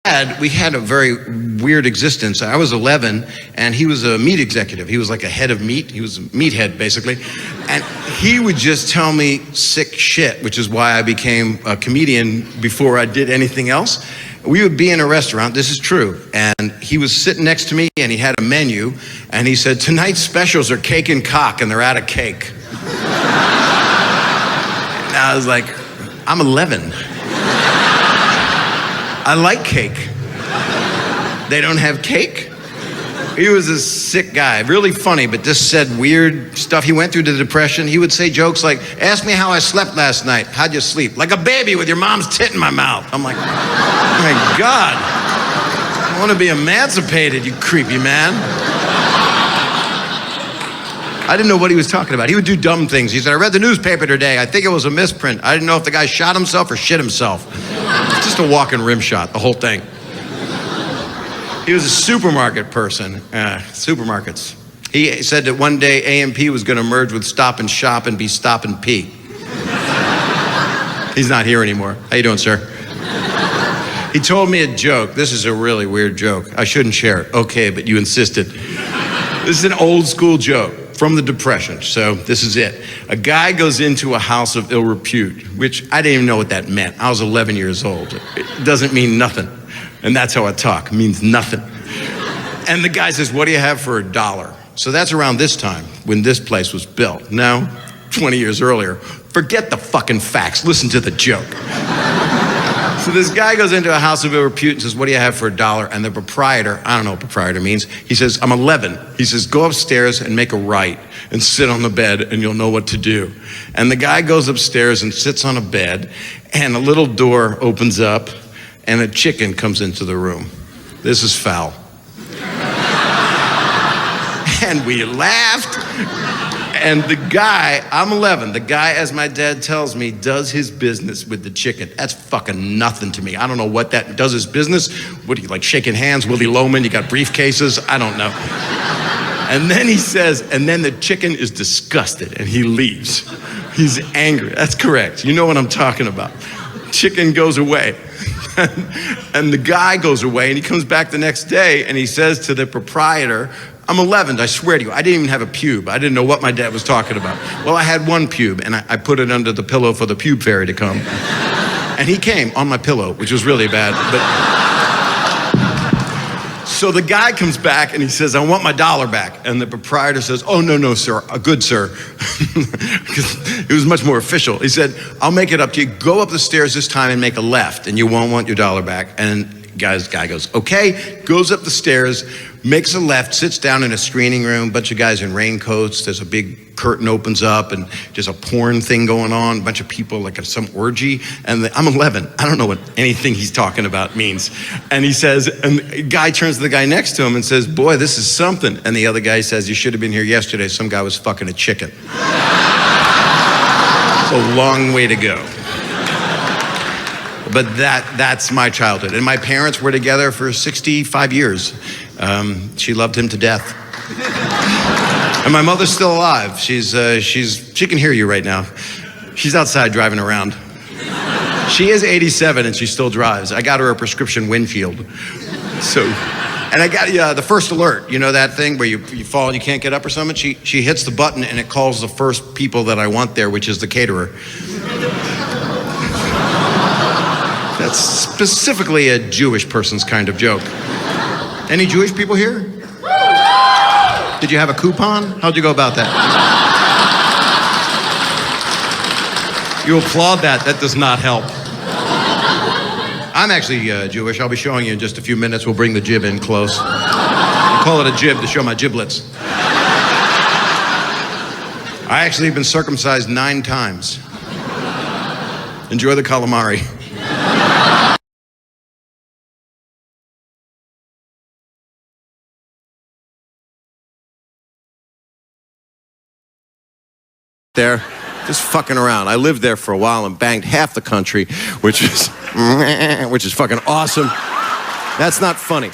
we had a very weird existence. I was 11 and he was a meat executive. He was like a head of meat. He was a meathead basically. And he would just tell me sick shit, which is why I became a comedian before I did anything else. We would be in a restaurant, this is true, and he was sitting next to me and he had a menu and he said, tonight's specials are cake and cock and they're out of cake. And I was like, I'm 11. I like cake. They don't have cake? He was a sick guy, really funny, but just said weird stuff. He went through the depression. He would say jokes like, ask me how I slept last night. How'd you sleep? Like a baby with your mom's tit in my mouth. I'm like, oh my God. I want to be emancipated, you creepy man. I didn't know what he was talking about. He would do dumb things. He said, I read the newspaper today. I think it was a misprint. I didn't know if the guy shot himself or shit himself. Just a walking rim shot, the whole thing. He was a supermarket person, supermarkets. He said that one day A&P was going to merge with Stop and Shop and be Stop and P. He's not here anymore. How you doing, sir? He told me a joke. This is a really weird joke. I shouldn't share it. Okay, but you insisted. This is an old school joke from the Depression, so this is it. A guy goes into a house of ill repute, which I didn't even know what that meant. I was 11 years old. It doesn't mean nothing. And that's how I talk, it means nothing. And the guy says, what do you have for $1? So that's around this time when this place was built. Now, 20 years earlier, forget the fucking facts, listen to the joke. So this guy goes into a house of ill repute and says, what do you have for $1? And the proprietor, I don't know what proprietor means, he says, I'm 11. He says, go upstairs and make a right and sit on the bed and you'll know what to do. And the guy goes upstairs and sits on a bed and a little door opens up and a chicken comes into the room. This is foul. And we laughed. And the guy, I'm 11, the guy, as my dad tells me, does his business with the chicken. That's fucking nothing to me. I don't know what that does his business. What do you like, shaking hands, Willie Loman, you got briefcases? I don't know. And then he says, and then the chicken is disgusted and he leaves. He's angry, that's correct. You know what I'm talking about. Chicken goes away. And the guy goes away and he comes back the next day and he says to the proprietor, I'm 11, I swear to you, I didn't even have a pube. I didn't know what my dad was talking about. Well, I had one pube and I put it under the pillow for the pube fairy to come. And he came on my pillow, which was really bad. So the guy comes back and he says, I want my $1 back. And the proprietor says, oh, no, sir, good sir. Because it was much more official. He said, I'll make it up to you. Go up the stairs this time and make a left and you won't want your $1 back. And guy goes, okay, goes up the stairs, makes a left, sits down in a screening room, bunch of guys in raincoats, there's a big curtain opens up and there's a porn thing going on, a bunch of people like some orgy, and I'm 11, I don't know what anything he's talking about means. And he says, and the guy turns to the guy next to him and says, boy, this is something. And the other guy says, you should have been here yesterday, some guy was fucking a chicken. It's a long way to go. But that's my childhood. And my parents were together for 65 years. She loved him to death. And my mother's still alive. She can hear you right now. She's outside driving around. She is 87 and she still drives. I got her a prescription Winfield. And I got the first alert. You know that thing where you fall and you can't get up or something? She hits the button and it calls the first people that I want there, which is the caterer. That's specifically a Jewish person's kind of joke. Any Jewish people here? Did you have a coupon? How'd you go about that? You applaud that. That does not help. I'm actually Jewish. I'll be showing you in just a few minutes. We'll bring the jib in close. I call it a jib to show my giblets. I actually have been circumcised 9 times. Enjoy the calamari. There, just fucking around. I lived there for a while and banged half the country, which is fucking awesome. That's not funny.